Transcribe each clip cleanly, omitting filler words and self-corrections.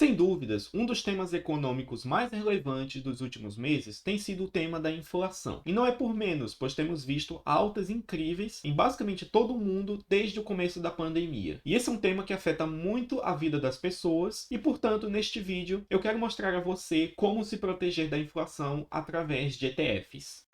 Sem dúvidas, um dos temas econômicos mais relevantes dos últimos meses tem sido o tema da inflação. E não é por menos, pois temos visto altas incríveis em basicamente todo o mundo desde o começo da pandemia. E esse é um tema que afeta muito a vida das pessoas e, portanto, neste vídeo eu quero mostrar a você como se proteger da inflação através de ETFs.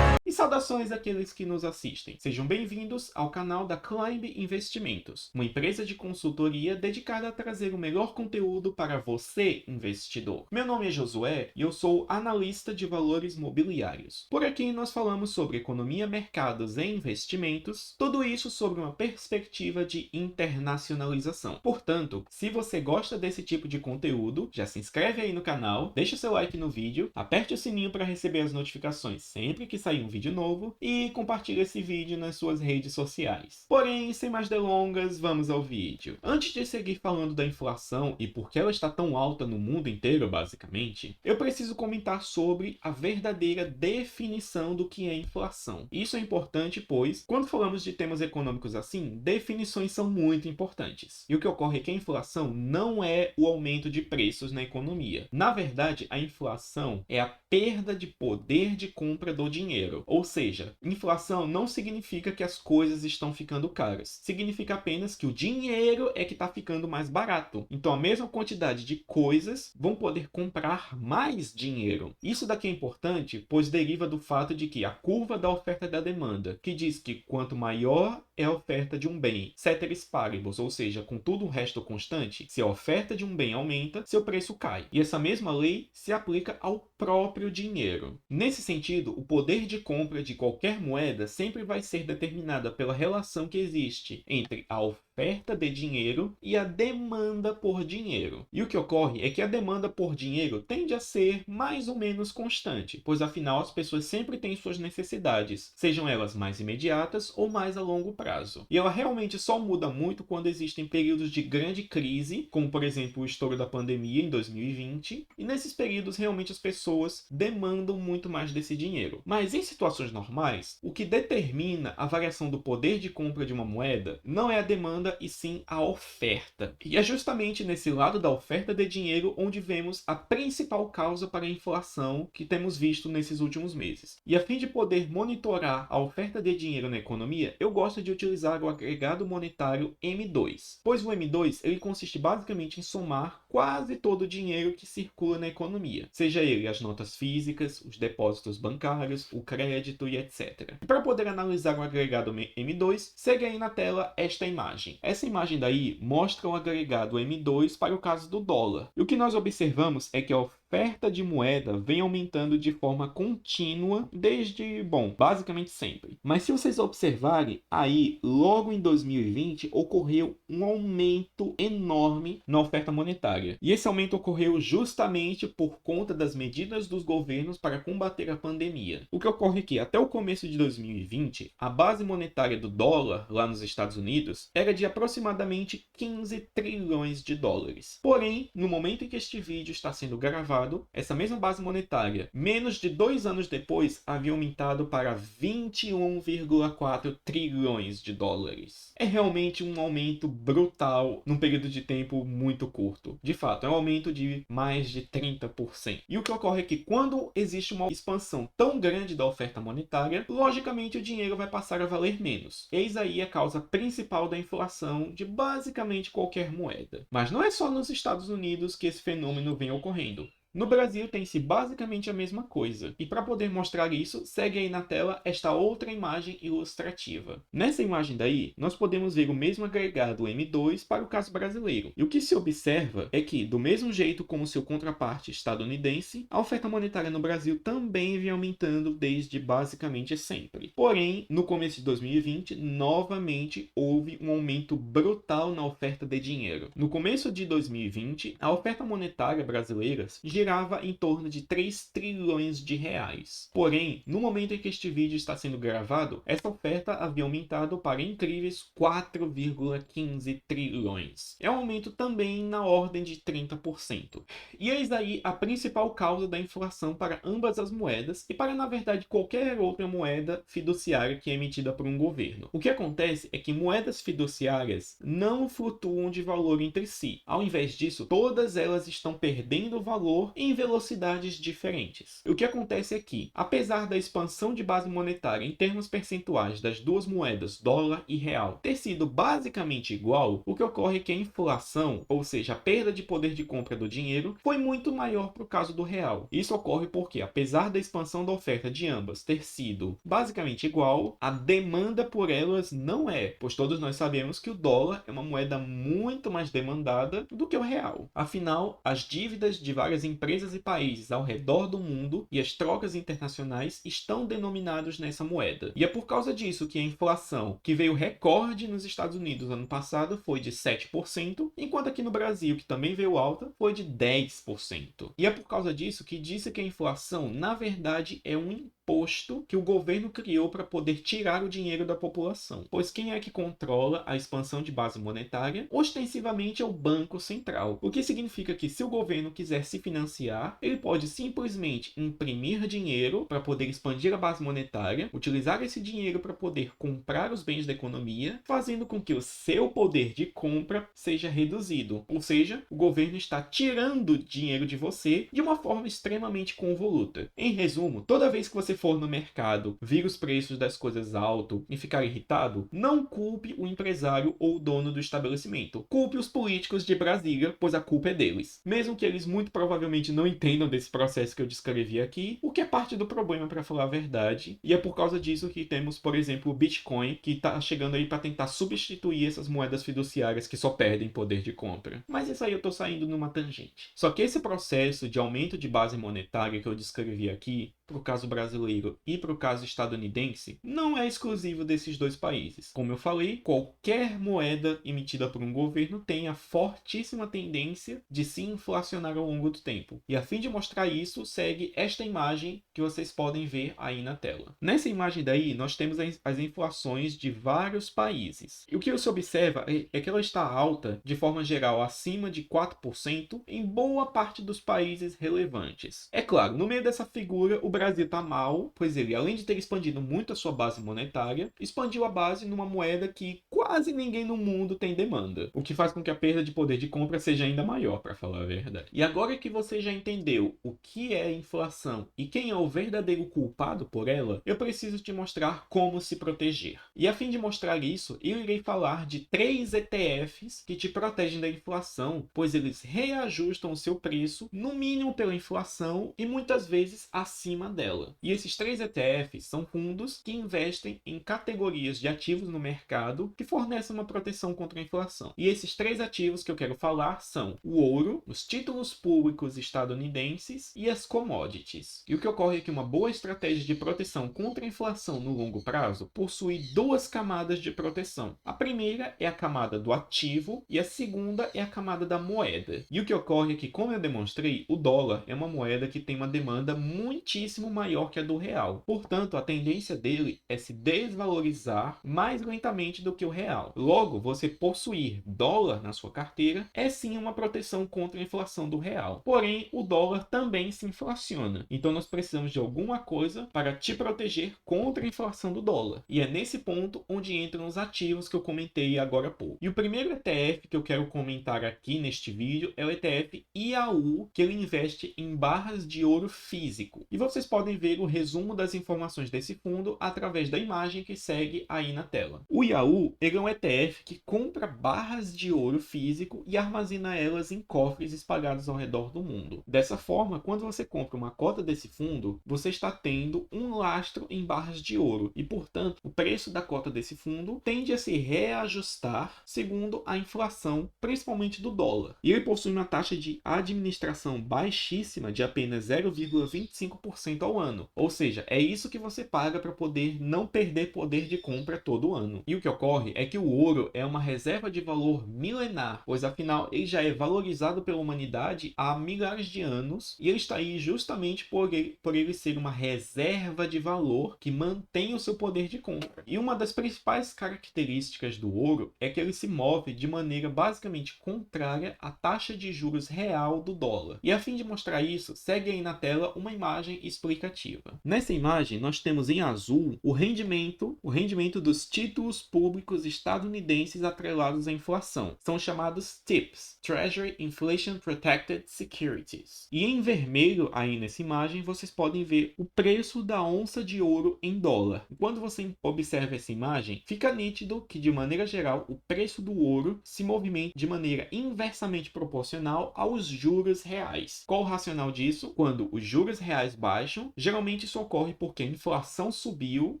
E saudações àqueles que nos assistem. Sejam bem-vindos ao canal da Climb Investimentos, uma empresa de consultoria dedicada a trazer o melhor conteúdo para você, investidor. Meu nome é Josué e eu sou analista de valores mobiliários. Por aqui nós falamos sobre economia, mercados e investimentos, tudo isso sobre uma perspectiva de internacionalização. Portanto, se você gosta desse tipo de conteúdo, já se inscreve aí no canal, deixa seu like no vídeo, aperte o sininho para receber as notificações sempre que sair um vídeo novo e compartilhe esse vídeo nas suas redes sociais. Porém, sem mais delongas, vamos ao vídeo. Antes de seguir falando da inflação e por que ela está tão alta no mundo inteiro, basicamente, eu preciso comentar sobre a verdadeira definição do que é inflação. Isso é importante, pois, quando falamos de temas econômicos assim, definições são muito importantes. E o que ocorre é que a inflação não é o aumento de preços na economia. Na verdade, a inflação é a perda de poder de compra do dinheiro. Ou seja, inflação não significa que as coisas estão ficando caras. Significa apenas que o dinheiro é que está ficando mais barato. Então, a mesma quantidade de coisas vão poder comprar mais dinheiro. Isso daqui é importante, pois deriva do fato de que a curva da oferta e da demanda, que diz que quanto maior é a oferta de um bem, ceteris paribus, ou seja, com tudo o resto constante, se a oferta de um bem aumenta, seu preço cai. E essa mesma lei se aplica ao próprio dinheiro. Nesse sentido, o poder de compra de qualquer moeda sempre vai ser determinada pela relação que existe entre a oferta de dinheiro e a demanda por dinheiro. E o que ocorre é que a demanda por dinheiro tende a ser mais ou menos constante, pois afinal as pessoas sempre têm suas necessidades, sejam elas mais imediatas ou mais a longo prazo. E ela realmente só muda muito quando existem períodos de grande crise, como por exemplo o estouro da pandemia em 2020, e nesses períodos realmente as pessoas demandam muito mais desse dinheiro. Mas em situações normais, o que determina a variação do poder de compra de uma moeda não é a demanda e sim a oferta. E é justamente nesse lado da oferta de dinheiro onde vemos a principal causa para a inflação que temos visto nesses últimos meses. E a fim de poder monitorar a oferta de dinheiro na economia, eu gosto de utilizar o agregado monetário M2, pois o M2 ele consiste basicamente em somar quase todo o dinheiro que circula na economia, seja ele as notas físicas, os depósitos bancários, o crédito e etc. E para poder analisar o agregado M2, segue aí na tela esta imagem. Essa imagem daí mostra o agregado M2 para o caso do dólar. E o que nós observamos é que a oferta de moeda vem aumentando de forma contínua desde, basicamente sempre. Mas se vocês observarem, aí logo em 2020 ocorreu um aumento enorme na oferta monetária. E esse aumento ocorreu justamente por conta das medidas dos governos para combater a pandemia. O que ocorre é que até o começo de 2020, a base monetária do dólar lá nos Estados Unidos era de aproximadamente 15 trilhões de dólares. Porém, no momento em que este vídeo está sendo gravado, essa mesma base monetária, menos de 2 anos depois, havia aumentado para 21,4 trilhões de dólares. É realmente um aumento brutal num período de tempo muito curto. De fato, é um aumento de mais de 30%. E o que ocorre é que quando existe uma expansão tão grande da oferta monetária, logicamente o dinheiro vai passar a valer menos. Eis aí a causa principal da inflação de basicamente qualquer moeda. Mas não é só nos Estados Unidos que esse fenômeno vem ocorrendo. No Brasil tem-se basicamente a mesma coisa. E para poder mostrar isso, segue aí na tela esta outra imagem ilustrativa. Nessa imagem daí, nós podemos ver o mesmo agregado M2 para o caso brasileiro. E o que se observa é que, do mesmo jeito como seu contraparte estadunidense, a oferta monetária no Brasil também vem aumentando desde basicamente sempre. Porém, no começo de 2020, novamente houve um aumento brutal na oferta de dinheiro. No começo de 2020, a oferta monetária brasileira girava em torno de 3 trilhões de reais. Porém, no momento em que este vídeo está sendo gravado, essa oferta havia aumentado para incríveis 4,15 trilhões. É um aumento também na ordem de 30%. E eis aí a principal causa da inflação para ambas as moedas e para, na verdade, qualquer outra moeda fiduciária que é emitida por um governo. O que acontece é que moedas fiduciárias não flutuam de valor entre si. Ao invés disso, todas elas estão perdendo valor em velocidades diferentes. O que acontece é que, apesar da expansão de base monetária em termos percentuais das duas moedas, dólar e real, ter sido basicamente igual, o que ocorre é que a inflação, ou seja, a perda de poder de compra do dinheiro, foi muito maior para o caso do real. Isso ocorre porque, apesar da expansão da oferta de ambas ter sido basicamente igual, a demanda por elas não é, pois todos nós sabemos que o dólar é uma moeda muito mais demandada do que o real. Afinal, as dívidas de várias empresas e países ao redor do mundo e as trocas internacionais estão denominados nessa moeda. E é por causa disso que a inflação, que veio recorde nos Estados Unidos ano passado, foi de 7%, enquanto aqui no Brasil, que também veio alta, foi de 10%. E é por causa disso que disse que a inflação, na verdade, é um imposto que o governo criou para poder tirar o dinheiro da população. Pois quem é que controla a expansão de base monetária? Ostensivamente é o Banco Central. O que significa que se o governo quiser se financiar, ele pode simplesmente imprimir dinheiro para poder expandir a base monetária, utilizar esse dinheiro para poder comprar os bens da economia, fazendo com que o seu poder de compra seja reduzido. Ou seja, o governo está tirando dinheiro de você de uma forma extremamente convoluta. Em resumo, toda vez que você for no mercado, vir os preços das coisas alto e ficar irritado, não culpe o empresário ou o dono do estabelecimento. Culpe os políticos de Brasília, pois a culpa é deles. Mesmo que eles muito provavelmente não entendam desse processo que eu descrevi aqui, o que é parte do problema, para falar a verdade. E é por causa disso que temos, por exemplo, o Bitcoin, que está chegando aí para tentar substituir essas moedas fiduciárias que só perdem poder de compra. Mas isso aí eu estou saindo numa tangente. Só que esse processo de aumento de base monetária que eu descrevi aqui, para o caso brasileiro e para o caso estadunidense, não é exclusivo desses dois países. Como eu falei, qualquer moeda emitida por um governo tem a fortíssima tendência de se inflacionar ao longo do tempo. E a fim de mostrar isso, segue esta imagem que vocês podem ver aí na tela. Nessa imagem daí, nós temos as inflações de vários países. E o que se observa é que ela está alta, de forma geral, acima de 4% em boa parte dos países relevantes. É claro, no meio dessa figura, o Brasil está mal, pois ele, além de ter expandido muito a sua base monetária, expandiu a base numa moeda que quase ninguém no mundo tem demanda, o que faz com que a perda de poder de compra seja ainda maior, para falar a verdade. E agora que você já entendeu o que é inflação e quem é o verdadeiro culpado por ela, eu preciso te mostrar como se proteger. E a fim de mostrar isso, eu irei falar de 3 ETFs que te protegem da inflação, pois eles reajustam o seu preço, no mínimo pela inflação e muitas vezes acima dela. E esses 3 ETFs são fundos que investem em categorias de ativos no mercado que fornecem uma proteção contra a inflação. E esses 3 ativos que eu quero falar são o ouro, os títulos públicos estadunidenses e as commodities. E o que ocorre é que uma boa estratégia de proteção contra a inflação no longo prazo possui 2 camadas de proteção. A primeira é a camada do ativo e a segunda é a camada da moeda. E o que ocorre é que, como eu demonstrei, o dólar é uma moeda que tem uma demanda muitíssimo maior que a do real. Portanto, a tendência dele é se desvalorizar mais lentamente do que o real. Logo, você possuir dólar na sua carteira é sim uma proteção contra a inflação do real. Porém, o dólar também se inflaciona. Então, nós precisamos de alguma coisa para te proteger contra a inflação do dólar. E é nesse ponto onde entram os ativos que eu comentei agora há pouco. E o primeiro ETF que eu quero comentar aqui neste vídeo é o ETF IAU, que ele investe em barras de ouro físico. E vocês podem ver o resumo das informações desse fundo através da imagem que segue aí na tela. O IAU ele é um ETF que compra barras de ouro físico e armazena elas em cofres espalhados ao redor do mundo. Dessa forma, quando você compra uma cota desse fundo, você está tendo um lastro em barras de ouro e, portanto, o preço da cota desse fundo tende a se reajustar segundo a inflação, principalmente do dólar. E ele possui uma taxa de administração baixíssima de apenas 0,25% ao ano. Ou seja, é isso que você paga para poder não perder poder de compra todo ano. E o que ocorre é que o ouro é uma reserva de valor milenar, pois afinal ele já é valorizado pela humanidade há milhares de anos e ele está aí justamente por ele ser uma reserva de valor que mantém o seu poder de compra. E uma das principais características do ouro é que ele se move de maneira basicamente contrária à taxa de juros real do dólar. E a fim de mostrar isso, segue aí na tela uma imagem explicativa. Nessa imagem, nós temos em azul o rendimento dos títulos públicos estadunidenses atrelados à inflação. São chamados TIPS, Treasury Inflation Protected Securities. E em vermelho, aí nessa imagem, vocês podem ver o preço da onça de ouro em dólar. Quando você observa essa imagem, fica nítido que, de maneira geral, o preço do ouro se movimenta de maneira inversamente proporcional aos juros reais. Qual o racional disso? Quando os juros reais baixam, geralmente isso ocorre porque a inflação subiu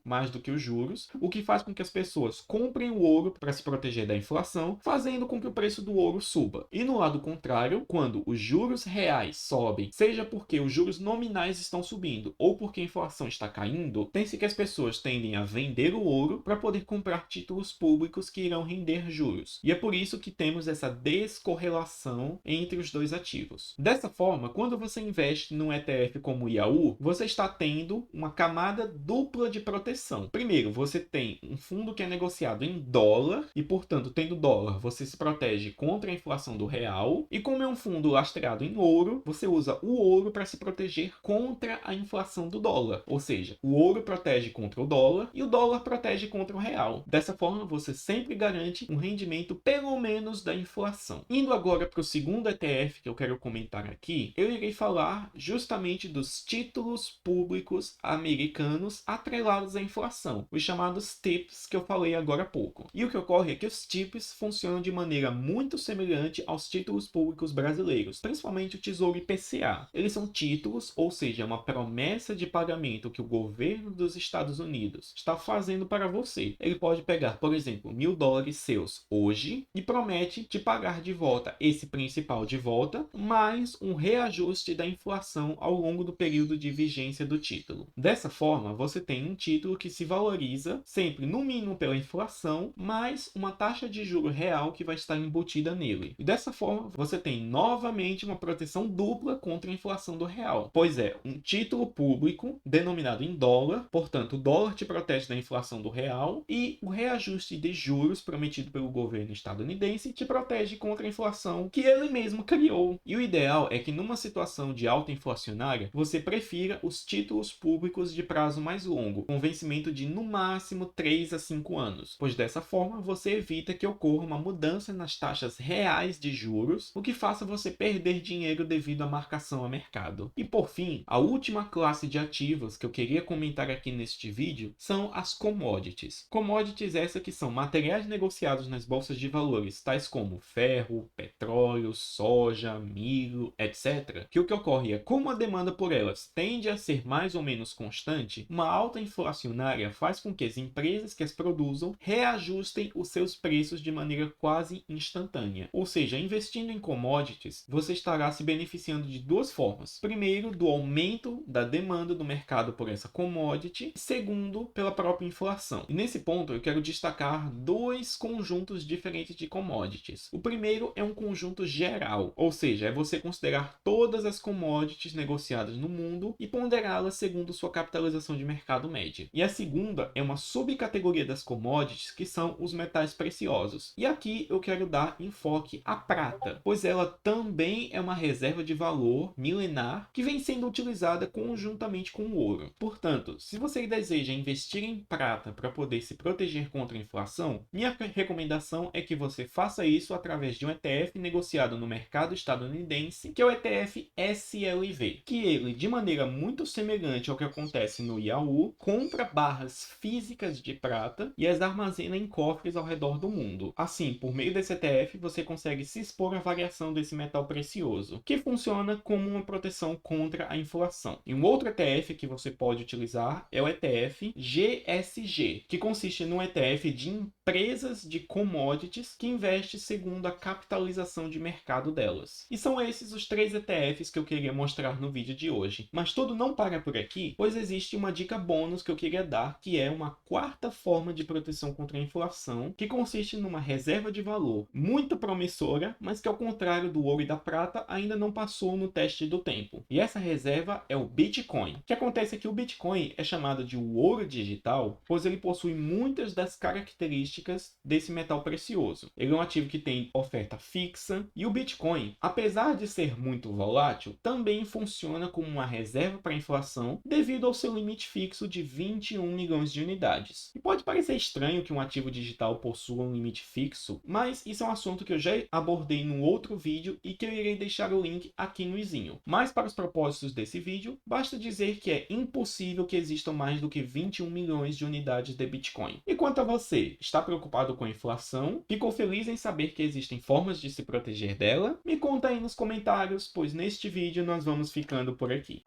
mais do que os juros, o que faz com que as pessoas comprem o ouro para se proteger da inflação, fazendo com que o preço do ouro suba. E no lado contrário, quando os juros reais sobem, seja porque os juros nominais estão subindo ou porque a inflação está caindo, tem-se que as pessoas tendem a vender o ouro para poder comprar títulos públicos que irão render juros. E é por isso que temos essa descorrelação entre os dois ativos. Dessa forma, quando você investe num ETF como o IAU, você está tendo uma camada dupla de proteção. Primeiro, você tem um fundo que é negociado em dólar e, portanto, tendo dólar, você se protege contra a inflação do real. E como é um fundo lastreado em ouro, você usa o ouro para se proteger contra a inflação do dólar. Ou seja, o ouro protege contra o dólar e o dólar protege contra o real. Dessa forma, você sempre garante um rendimento pelo menos da inflação. Indo agora para o segundo ETF que eu quero comentar aqui, eu irei falar justamente dos títulos públicos americanos atrelados à inflação, os chamados TIPS que eu falei agora há pouco. E o que ocorre é que os TIPS funcionam de maneira muito semelhante aos títulos públicos brasileiros, principalmente o Tesouro IPCA. Eles são títulos, ou seja, uma promessa de pagamento que o governo dos Estados Unidos está fazendo para você. Ele pode pegar, por exemplo, $1.000 seus hoje e promete te pagar de volta esse principal de volta, mais um reajuste da inflação ao longo do período de vigência do título. Dessa forma, você tem um título que se valoriza sempre no mínimo pela inflação, mais uma taxa de juro real que vai estar embutida nele. E dessa forma, você tem novamente uma proteção dupla contra a inflação do real. Pois é, um título público denominado em dólar, portanto, o dólar te protege da inflação do real e o reajuste de juros prometido pelo governo estadunidense te protege contra a inflação que ele mesmo criou. E o ideal é que numa situação de alta inflacionária, você prefira os títulos públicos de prazo mais longo, com vencimento de no máximo 3 a 5 anos, pois dessa forma você evita que ocorra uma mudança nas taxas reais de juros, o que faça você perder dinheiro devido à marcação a mercado. E por fim, a última classe de ativos que eu queria comentar aqui neste vídeo são as commodities. Commodities essas que são materiais negociados nas bolsas de valores, tais como ferro, petróleo, soja, milho, etc. Que o que ocorre é, como a demanda por elas tende a ser mais ou menos constante, uma alta inflacionária faz com que as empresas que as produzam reajustem os seus preços de maneira quase instantânea. Ou seja, investindo em commodities, você estará se beneficiando de duas formas. Primeiro, do aumento da demanda do mercado por essa commodity. Segundo, pela própria inflação. E nesse ponto, eu quero destacar dois conjuntos diferentes de commodities. O primeiro é um conjunto geral, ou seja, é você considerar todas as commodities negociadas no mundo e ponderá-las segundo sua capitalização de mercado média. E a segunda é uma subcategoria das commodities, que são os metais preciosos. E aqui eu quero dar enfoque à prata, pois ela também é uma reserva de valor milenar que vem sendo utilizada conjuntamente com o ouro. Portanto, se você deseja investir em prata para poder se proteger contra a inflação, minha recomendação é que você faça isso através de um ETF negociado no mercado estadunidense, que é o ETF SLV, que ele, de maneira muito semelhante ao que acontece no IAU, compra barras físicas de prata e as armazena em cofres ao redor do mundo. Assim, por meio desse ETF, você consegue se expor à variação desse metal precioso, que funciona como uma proteção contra a inflação. E um outro ETF que você pode utilizar é o ETF GSG, que consiste num ETF de empresas de commodities que investem segundo a capitalização de mercado delas. E são esses os 3 ETFs que eu queria mostrar no vídeo de hoje. Mas tudo não para por aqui, pois existe uma dica bônus que eu queria dar, que é uma quarta forma de proteção contra a inflação, que consiste numa reserva de valor muito promissora, mas que ao contrário do ouro e da prata, ainda não passou no teste do tempo. E essa reserva é o Bitcoin. O que acontece é que o Bitcoin é chamado de o ouro digital, pois ele possui muitas das características desse metal precioso. Ele é um ativo que tem oferta fixa, e o Bitcoin, apesar de ser muito volátil, também funciona como uma reserva para a inflação devido ao seu limite fixo de 21 milhões de unidades. E pode parecer estranho que um ativo digital possua um limite fixo, mas isso é um assunto que eu já abordei no outro vídeo e que eu irei deixar o link aqui no izinho. Mas para os propósitos desse vídeo, basta dizer que é impossível que existam mais do que 21 milhões de unidades de Bitcoin. E quanto a você, está preocupado com a inflação? Ficou feliz em saber que existem formas de se proteger dela? Me conta aí nos comentários, pois neste vídeo nós vamos ficando por aqui.